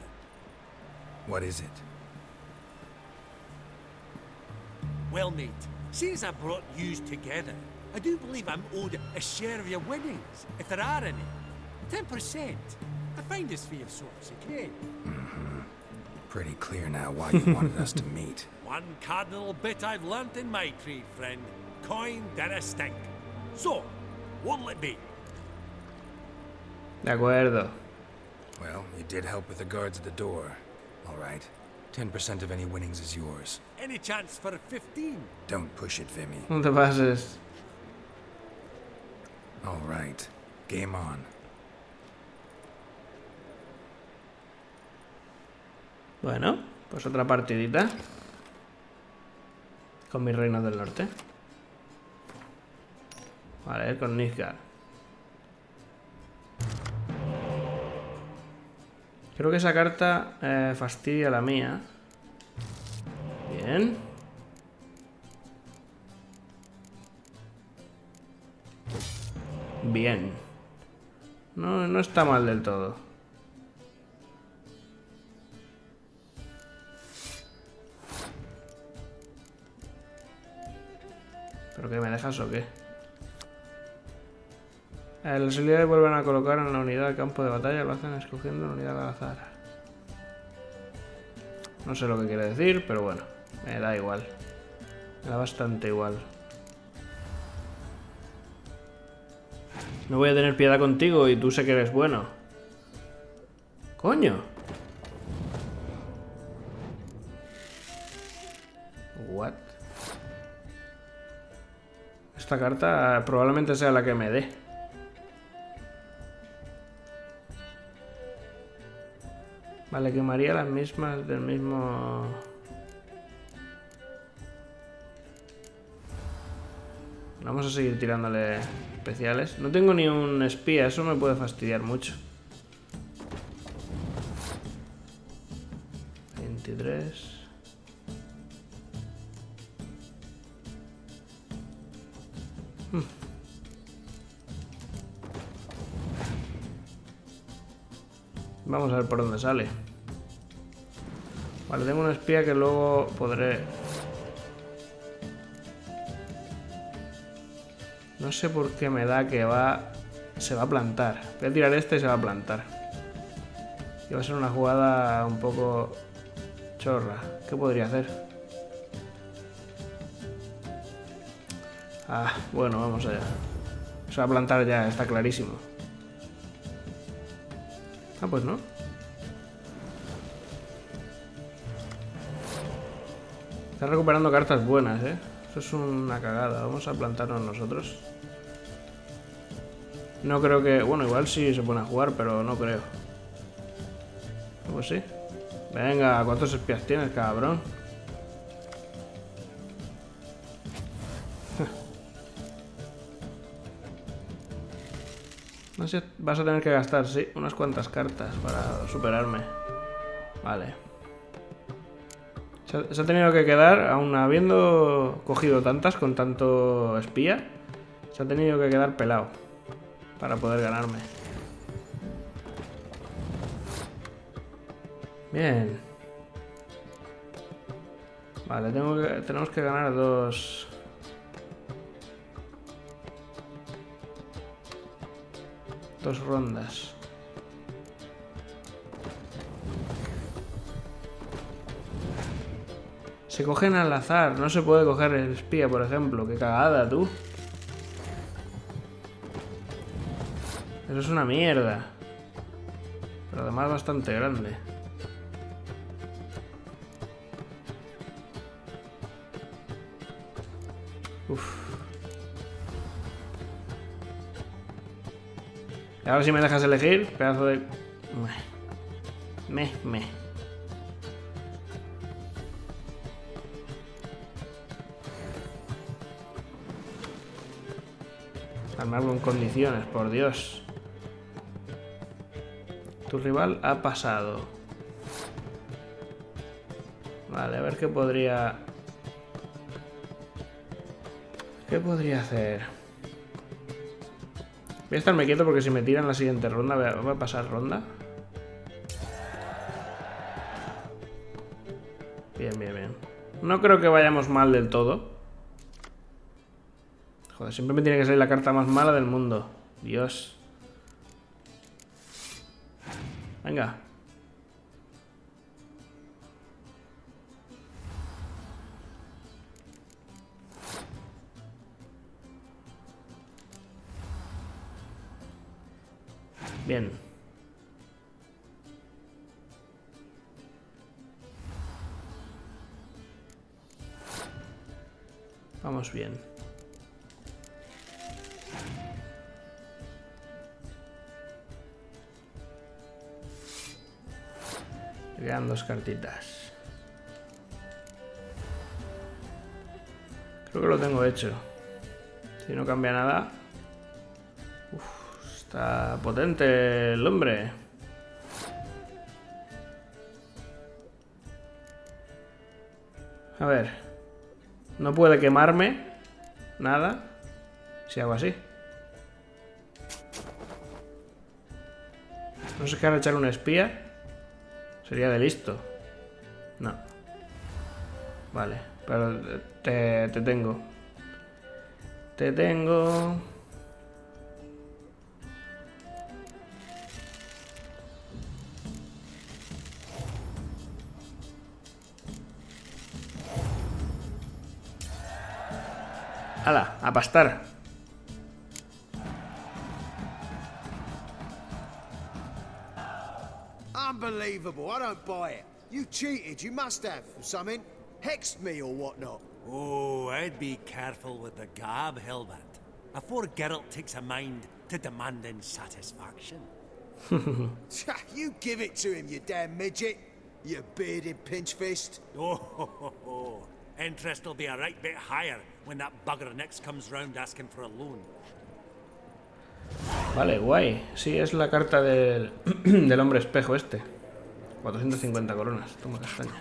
What is it? Well, mate, since I brought yous together, I do believe I'm owed a share of your winnings, if there are any. 10%. I find this for your sorts, okay? Pretty clear now why you wanted us to meet. One cardinal bit I've learnt in my trade, friend. Coin dinna stink. So, what'll it be? De acuerdo. Well, you did help with the guards at the door. All right. 10% of any winnings is yours. Any chance for 15? Don't push it, Vimy. No te pases. All right. Game on. Bueno, pues otra partidita. Con mis reinos del norte. Vale, con Nilfgaard. Creo que esa carta fastidia la mía. Bien. Bien. No está mal del todo. ¿Pero qué, me dejas o qué? Las habilidades vuelven a colocar en la unidad del campo de batalla. Lo hacen escogiendo una unidad al azar. No sé lo que quiere decir, pero bueno. Me da igual. Me da bastante igual. No voy a tener piedad contigo y tú sé que eres bueno. ¡Coño! What? Esta carta probablemente sea la que me dé. Vale, quemaría las mismas del mismo... Vamos a seguir tirándole especiales. No tengo ni un espía, eso me puede fastidiar mucho. 23... Vamos a ver por dónde sale. Vale, tengo un espía que luego podré... No sé por qué me da que se va a plantar. Voy a tirar este y se va a plantar. Y va a ser una jugada un poco chorra. ¿Qué podría hacer? Ah, bueno, vamos allá. Se va a plantar ya, está clarísimo. Ah, pues no. Está recuperando cartas buenas, ¿eh? Eso es una cagada. Vamos a plantarnos nosotros. No creo que... Bueno, igual sí se pone a jugar, pero no creo. Pues sí. Venga, ¿cuántos espías tienes, cabrón? No sé, vas a tener que gastar, sí, unas cuantas cartas para superarme. Vale. Se ha tenido que quedar, aun habiendo cogido tantas con tanto espía, se ha tenido que quedar pelado para poder ganarme. Bien. Vale, tenemos que ganar dos rondas. Se cogen al azar. No se puede coger el espía, por ejemplo. Qué cagada, tú. Eso es una mierda. Pero además bastante grande. Uf. Y ahora si me dejas elegir, pedazo de... Armarlo en condiciones, por Dios. Tu rival ha pasado. Vale, a ver qué podría... ¿Qué podría hacer? Voy a estarme quieto porque si me tiran la siguiente ronda voy a pasar ronda. Bien, bien, bien. No creo que vayamos mal del todo. Joder, siempre me tiene que salir la carta más mala del mundo. Dios. Venga. Bien. Vamos bien. Me quedan dos cartitas. Creo que lo tengo hecho. Si no cambia nada, Está potente el hombre. A ver. No puede quemarme nada si hago así. No sé qué ahora echar un espía. Sería de listo. No. Vale, pero te tengo. Te tengo. ¡Hala! ¡A pastar! Unbelievable, I don't buy it. You cheated, you must have, or something. Hexed me or whatnot. Oh, I'd be careful with the gab, Hilbert. Afore Geralt takes a mind to demanding satisfaction. You give it to him, you damn midget. You bearded pinchfist. Oh, interest will be a right bit higher when that bugger next comes round asking for a loan. Vale, guay. Sí, es la carta del, del hombre espejo este. 450 coronas. Toma castaña.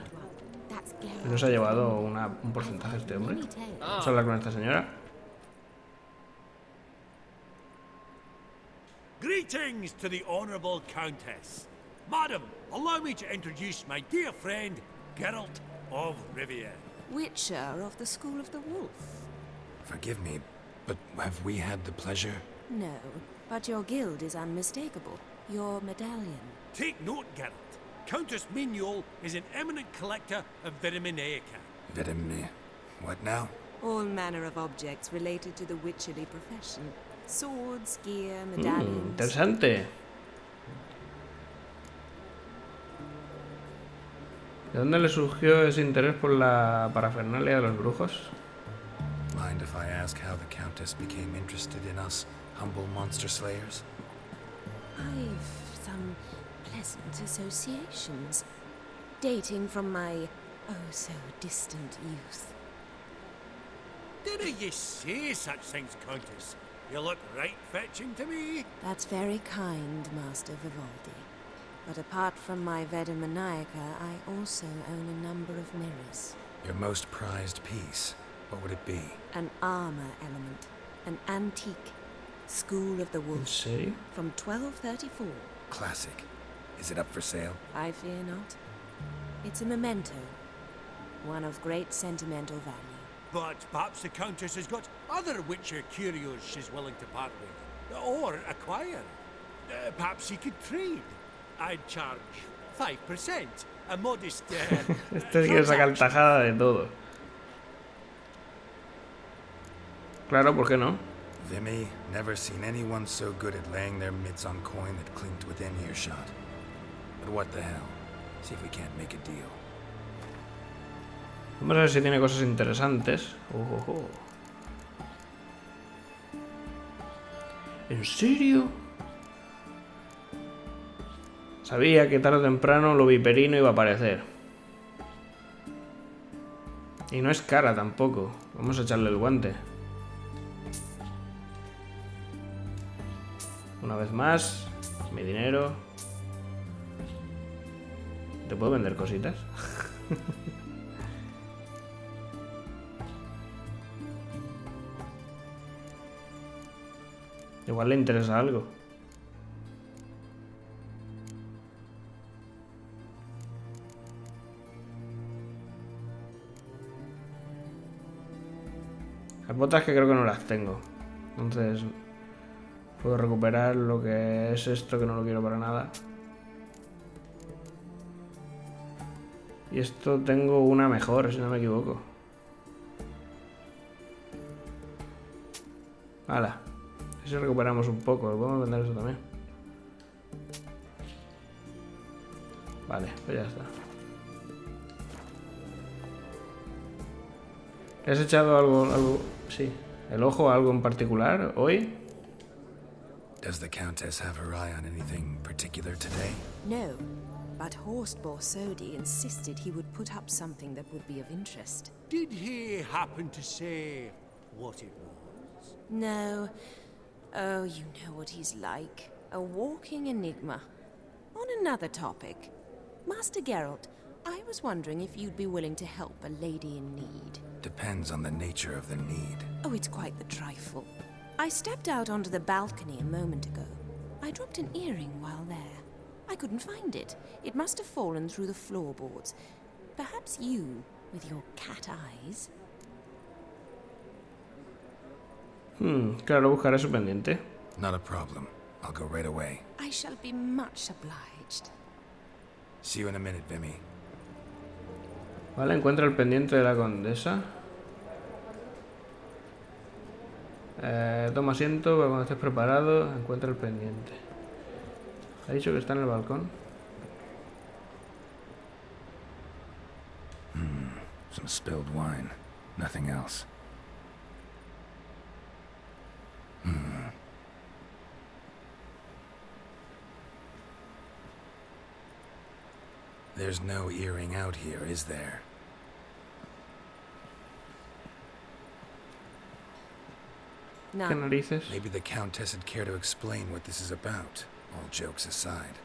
¿No se ha llevado un porcentaje este hombre? Vamos a hablar con esta señora. Greetings to the Honourable Countess. Madam, allow me to introduce my dear friend, Geralt of Rivia. Witcher of the School of the Wolf. Forgive me, but have we had the pleasure? No, but your guild is unmistakable. Your medallion. Take note, Geralt. Countess Mignoul is an eminent collector of vitaminaica. What now? All manner of objects related to the witcherly profession. Swords, gear, medallions. Interesante. ¿De dónde le surgió ese interés por la parafernalia de los brujos? Mind if I ask how the Countess became interested in us humble monster slayers? I've some pleasant associations, dating from my oh-so-distant youth. Didn't you say such things, Countess? You look right fetching to me. That's very kind, Master Vivaldi. But apart from my Vedamaniaca, I also own a number of mirrors. Your most prized piece, what would it be? An armor element, an antique, School of the ¿En Wolf, serio? from 1234. Classic. Is it up for sale? I fear not. It's a memento, one of great sentimental value. But perhaps the Countess has got other Witcher curios she's willing to part with. Or acquire. Perhaps he could trade. I'd charge 5%. A modest... Este quiere sacar tajada de todo. Claro, ¿por qué no? Vimy, never seen anyone so good at laying their mitts on coin that clinked within earshot. But what the hell? See if we can't make a deal. Vamos a ver si tiene cosas interesantes. ¿En serio? Sabía que tarde o temprano lo viperino iba a aparecer. Y no es cara tampoco. Vamos a echarle el guante. Una vez más, mi dinero. ¿Te puedo vender cositas? Igual le interesa algo. Las botas que creo que no las tengo. Entonces puedo recuperar lo que es esto, que no lo quiero para nada. Y esto tengo una mejor, si no me equivoco. Hala. Si recuperamos un poco, podemos vender eso también. Vale, pues ya está. ¿Le has echado algo? Sí. ¿El ojo a algo en particular hoy? Does the Countess have her eye on anything particular today? No, but Horst Borsodi insisted he would put up something that would be of interest. Did he happen to say what it was? No. Oh, you know what he's like. A walking enigma. On another topic, Master Geralt, I was wondering if you'd be willing to help a lady in need. Depends on the nature of the need. Oh, it's quite the trifle. I stepped out onto the balcony a moment ago. I dropped an earring while there. I couldn't find it. It must have fallen through the floorboards. Perhaps you, with your cat eyes... Claro, buscaré su pendiente. Not a problem. I'll go right away. I shall be much obliged. See you in a minute, Vimy. Vale, encuentra el pendiente de la condesa. Toma asiento para cuando estés preparado. Encuentra el pendiente. ¿Ha dicho que está en el balcón? Some spilled wine. Nothing else. There's no earring out here, is there? No. ¿Qué narices? Maybe the Countess would care to explain what this is about, all jokes aside.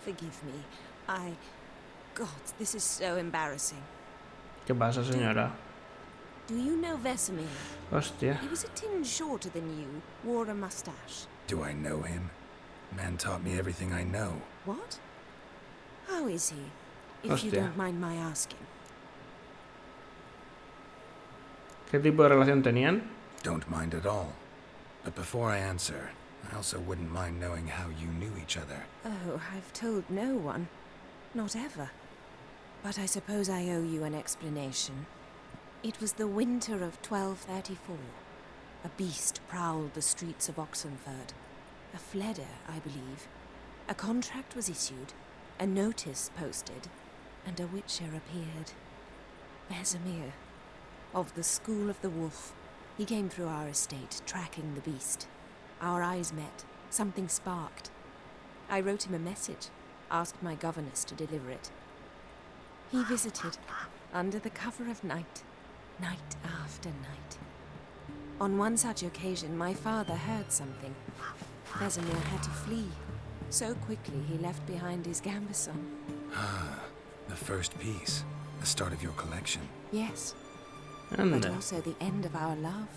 Forgive me. God, this is so embarrassing. ¿Qué pasa, señora? Do you know Vesemir? Hostia. He was a tinge shorter than you, wore a mustache. Do I know him? Man taught me everything I know. What? How is he? If you Hostia. don't mind my asking. ¿Qué tipo de relación tenían? Don't mind at all. But before I answer, I also wouldn't mind knowing how you knew each other. Oh, I've told no one. Not ever. But I suppose I owe you an explanation. It was the winter of 1234. A beast prowled the streets of Oxenford. A fledder, I believe. A contract was issued, a notice posted, and a witcher appeared. Vesemir, of the School of the Wolf. He came through our estate, tracking the beast. Our eyes met. Something sparked. I wrote him a message, asked my governess to deliver it. He visited, under the cover of night, night after night. On one such occasion, my father heard something. Vesemir had to flee. So quickly, he left behind his gambeson. Ah, the first piece. The start of your collection. Yes, but Anda. also the end of our love.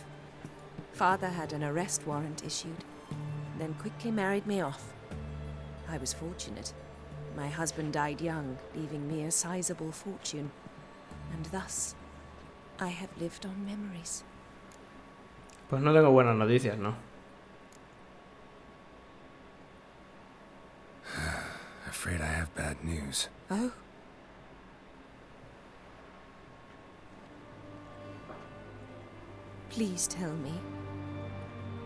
Father had an arrest warrant issued, then quickly married me off. I was fortunate. My husband died young, leaving me a sizable fortune. And thus, I have lived on memories. Pues no tengo buenas noticias, ¿no? Afraid I have bad news. Oh? Please tell me,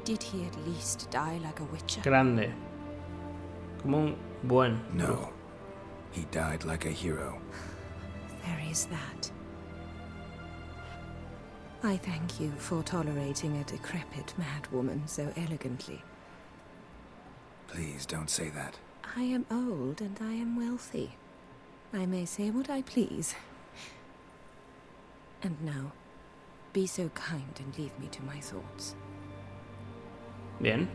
did he at least die like a witcher? Grande. Como un buen. No. He died like a hero. There is that. I thank you for tolerating a decrepit madwoman so elegantly. Please don't say that. I am old and I am wealthy. I may say what I please. And now, be so kind and leave me to my thoughts. Bien.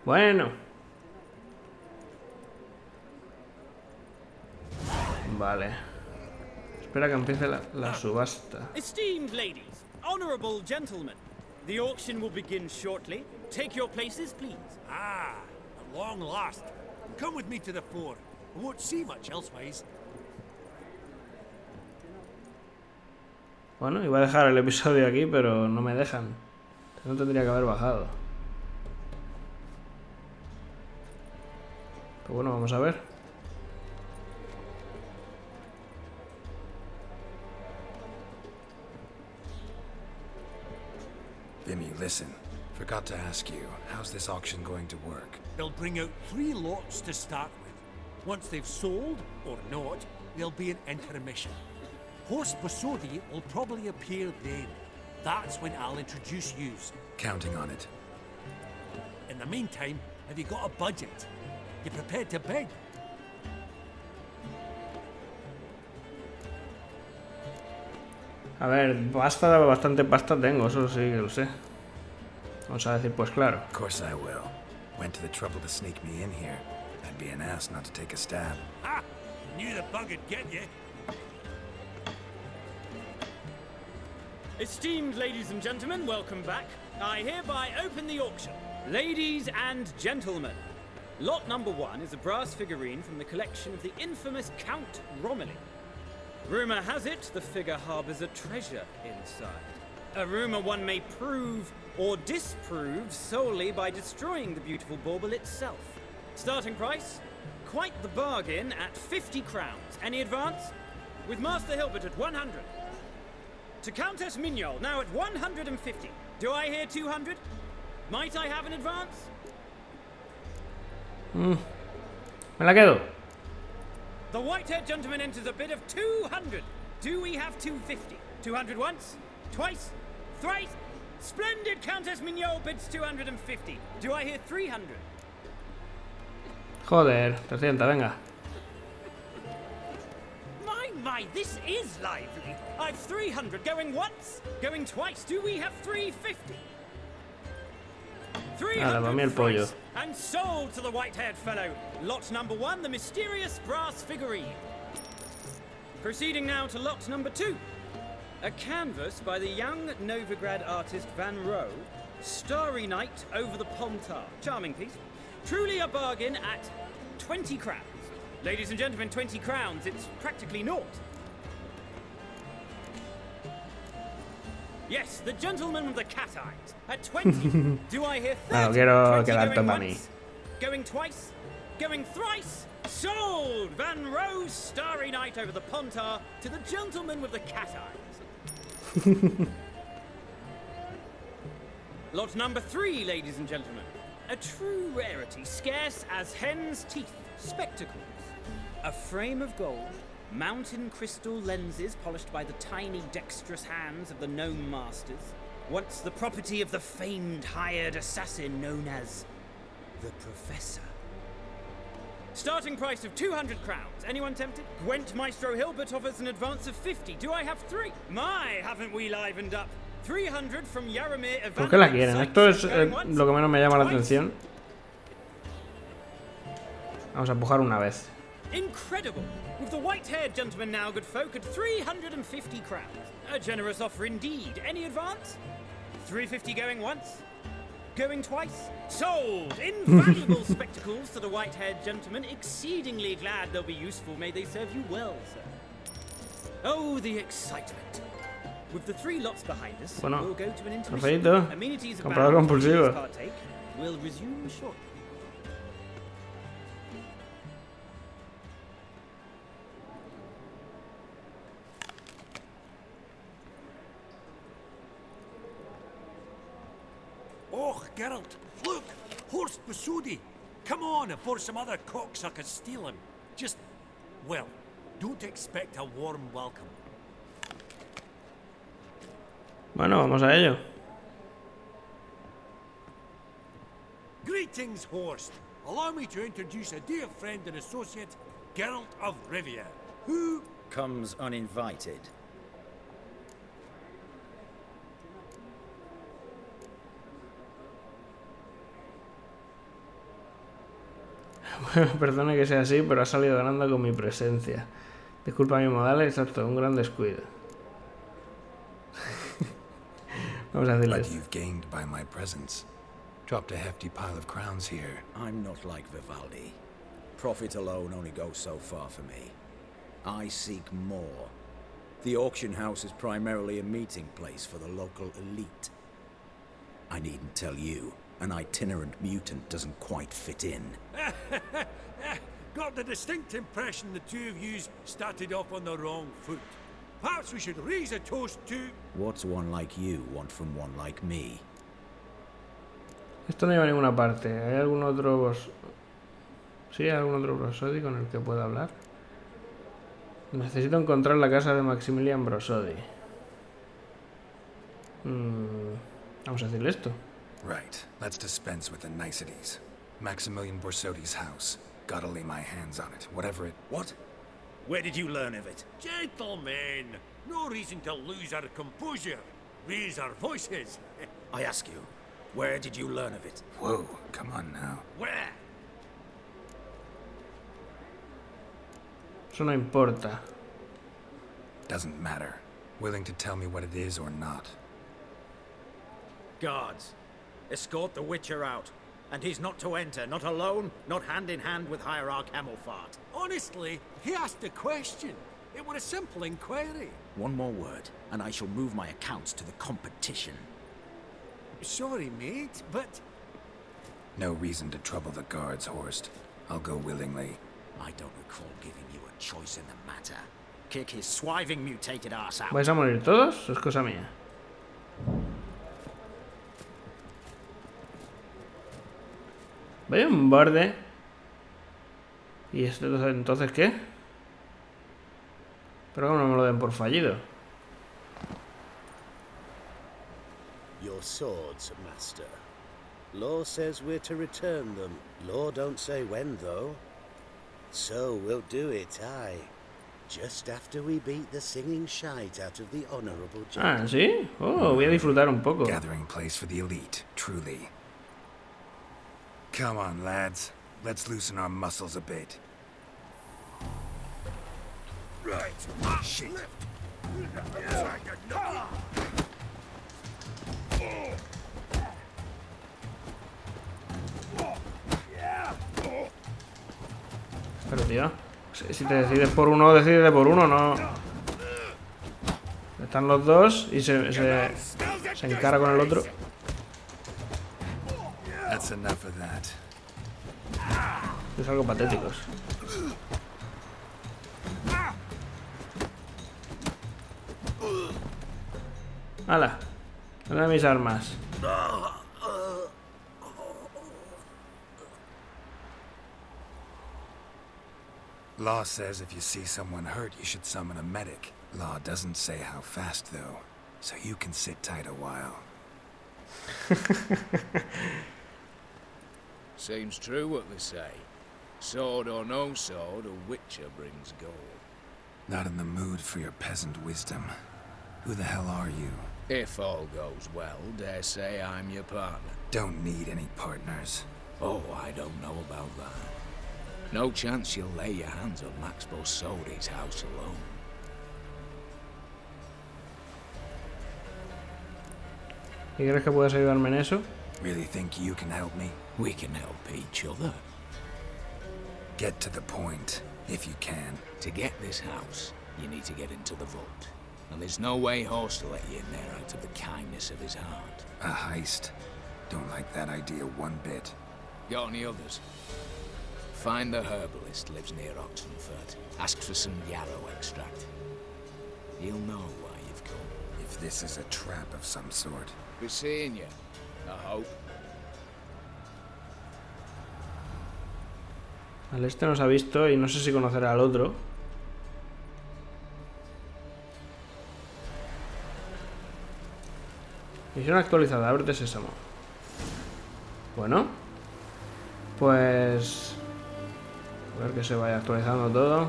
Bueno. Vale. Espera que empiece la subasta. Esteemed ladies, honorable gentlemen, the auction will begin shortly. Take your places, please. Ah, at long last. Come with me to the fore. I won't see much elsewise. Bueno, iba a dejar el episodio aquí, pero no me dejan. No tendría que haber bajado. Pues bueno, vamos a ver. Vimy, listen. Forgot to ask you, how's this auction going to work? They'll bring out 3 lots to start with. Once they've sold, or not, there'll be an intermission. Horse Borsodi will probably appear then. That's when I'll introduce yous. Counting on it. In the meantime, have you got a budget? You prepared to bid? A ver, bastante pasta tengo, eso sí que lo sé. Vamos a decir, pues claro. Of course I will. Went to the trouble to sneak me in here. I'd be an ass not to take a stab. Ha! Knew the bug would get you. Esteemed ladies and gentlemen, welcome back. I hereby open the auction. Ladies and gentlemen, lot number 1 is a brass figurine from the collection of the infamous Count Romilly. Rumour has it the figure harbours a treasure inside. A rumour one may prove or disprove solely by destroying the beautiful bauble itself. Starting price? Quite the bargain at 50 crowns. Any advance? With Master Hilbert at 100. To Countess Mignol, now at 150. Do I hear 200? Might I have an advance? Me la quedo. The white-haired gentleman enters a bid of 200. Do we have 250? 200 once? Twice? Thrice? Splendid Countess Mignol bids 250. Do I hear 300? Joder, 300, venga. My, this is lively. I've 300 going once, going twice. Do we have 350? 300 para mí el pollo. price, and sold to the white-haired fellow. Lot number 1, the mysterious brass figurine. Proceeding now to lot number 2. A canvas by the young Novigrad artist Van Rohe, Starry Night over the Pontar. Charming piece. Truly a bargain at 20 crowns. Ladies and gentlemen, 20 crowns, it's practically naught. Yes, the gentleman with the cat eyes. At 20. Do I hear 30? No quiero 20 quedar going para mí. once, going twice, going thrice. Sold! Van Rohe's Starry Night over the Pontar to the gentleman with the cat eyes. Lot number 3, ladies and gentlemen. A true rarity, scarce as hen's teeth. Spectacles. A frame of gold, mountain crystal lenses polished by the tiny dexterous hands of the gnome masters. Once the property of the famed hired assassin known as the Professor. Starting price of 200 crowns. Anyone tempted? Gwent Maestro Hilbert offers an advance of 50. Do I have 3? My, haven't we livened up? 300 from Jaromir Ivanovic. ¿Por qué la quieren? Esto es lo que menos me llama la atención. Vamos a empujar una vez. Incredible! With the white-haired gentleman now, good folk, at 350 crowns. A generous offer indeed. Any advance? 350 going once? Going twice? Sold! Invaluable spectacles to the white-haired gentleman. Exceedingly glad they'll be useful. May they serve you well, sir. Oh, the excitement. With the 3 lots behind us, Bueno, we'll go to an intermission. perfecto. Amenities Comprador abound. compulsivo. Please partake. We'll resume shortly. Oh, Geralt, look! Horst Borsodi! Come on before some other cocksuckers steal him. Just, well, don't expect a warm welcome. Bueno, vamos a ello. Greetings, Horst. Allow me to introduce a dear friend and associate, Geralt of Rivia, who comes uninvited. Perdone que sea así, pero ha salido ganando con mi presencia. Disculpa mi modales, exacto, un gran descuido. Vamos a decirles. But you've gained by my presence. Dropped a hefty pile of crowns here. I'm not like Vivaldi. Profit alone only goes so far for me. I seek more. The auction house is primarily a meeting place for the local elite. I needn't tell you, an itinerant mutant doesn't quite fit in. got the distinct impression the two of you started off on the wrong foot. Perhaps we should raise a toast to... What's one like you want from one like me? Esto no lleva a ninguna parte. ¿Hay algún otro ¿Sí? ¿Hay algún otro Borsodi con el que pueda hablar? Necesito encontrar la casa de Maximilian Borsodi. Vamos a decirle esto. Right. Let's dispense with the niceties. Maximilian Borsodi's house. Gotta lay my hands on it, whatever it... What? Where did you learn of it? Gentlemen, no reason to lose our composure. Raise our voices. I ask you, where did you learn of it? Whoa, come on now. Where? Eso no importa. Doesn't matter. Willing to tell me what it is or not? Guards, escort the Witcher out. And he's not to enter, not alone, not hand in hand with Hierarch Hamilfart. Honestly, he asked a question. It was a simple inquiry. One more word, and I shall move my accounts to the competition. Sorry, mate, but... No reason to trouble the guards, Horst. I'll go willingly. I don't recall giving you a choice in the matter. Kick his swiving mutated ass out. ¿Vais a morir todos? Es cosa mía. Vaya un borde. ¿Y esto entonces qué? Pero cómo no me lo den por fallido. Your swords, master. Law says we're to return them. Law don't say when, though. So we'll do it, aye. Just after we beat the singing shite out of the honorable gentleman. Ah, ¿sí? Oh, voy a disfrutar un poco. Gathering place for the elite, truly. Come on, lads. Let's loosen our muscles a bit. Right. Shit. Pero tío, si te decides por uno, decídete por uno, no. Están los dos y se encara con el otro. That's enough of that. Es algo patéticos. ¡Hala! Dame mis armas. Law says if you see someone hurt, you should summon a medic. Law doesn't say how fast, though, so you can sit tight a while. Seems true what they say. Sword or no sword, a witcher brings gold. Not in the mood for your peasant wisdom. Who the hell are you? If all goes well, dare say I'm your partner. Don't need any partners. Oh, I don't know about that. No chance you'll lay your hands on Max Borsodi's house alone. ¿Y crees que puedes ayudarme en eso? Really think you can help me? We can help each other. Get to the point, if you can. To get this house, you need to get into the vault. And there's no way Horst will let you in there out of the kindness of his heart. A heist. Don't like that idea one bit. Got any others? Find the herbalist lives near Oxenford. Ask for some yarrow extract. He'll know why you've come. If this is a trap of some sort. Be seeing you, I hope. Al este nos ha visto y no sé si conocerá al otro. Misión actualizada, ábrete Sésamo. Bueno, pues a ver que se vaya actualizando todo.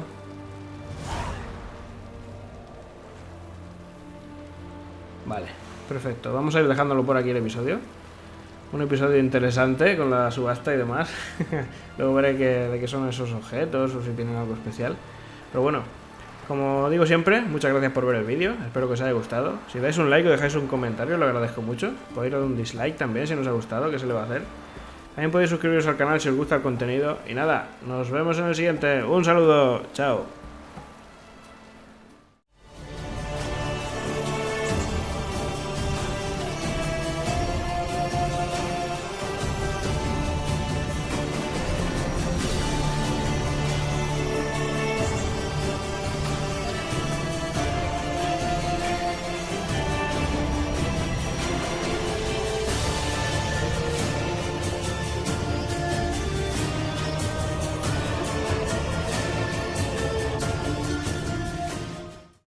Vale, perfecto. Vamos a ir dejándolo por aquí el episodio. Un episodio interesante con la subasta y demás. Luego veré de qué son esos objetos o si tienen algo especial. Pero bueno, como digo siempre, muchas gracias por ver el vídeo. Espero que os haya gustado. Si dais un like o dejáis un comentario, lo agradezco mucho. Podéis dar un dislike también si no os ha gustado, que se le va a hacer. También podéis suscribiros al canal si os gusta el contenido. Y nada, nos vemos en el siguiente. Un saludo, chao.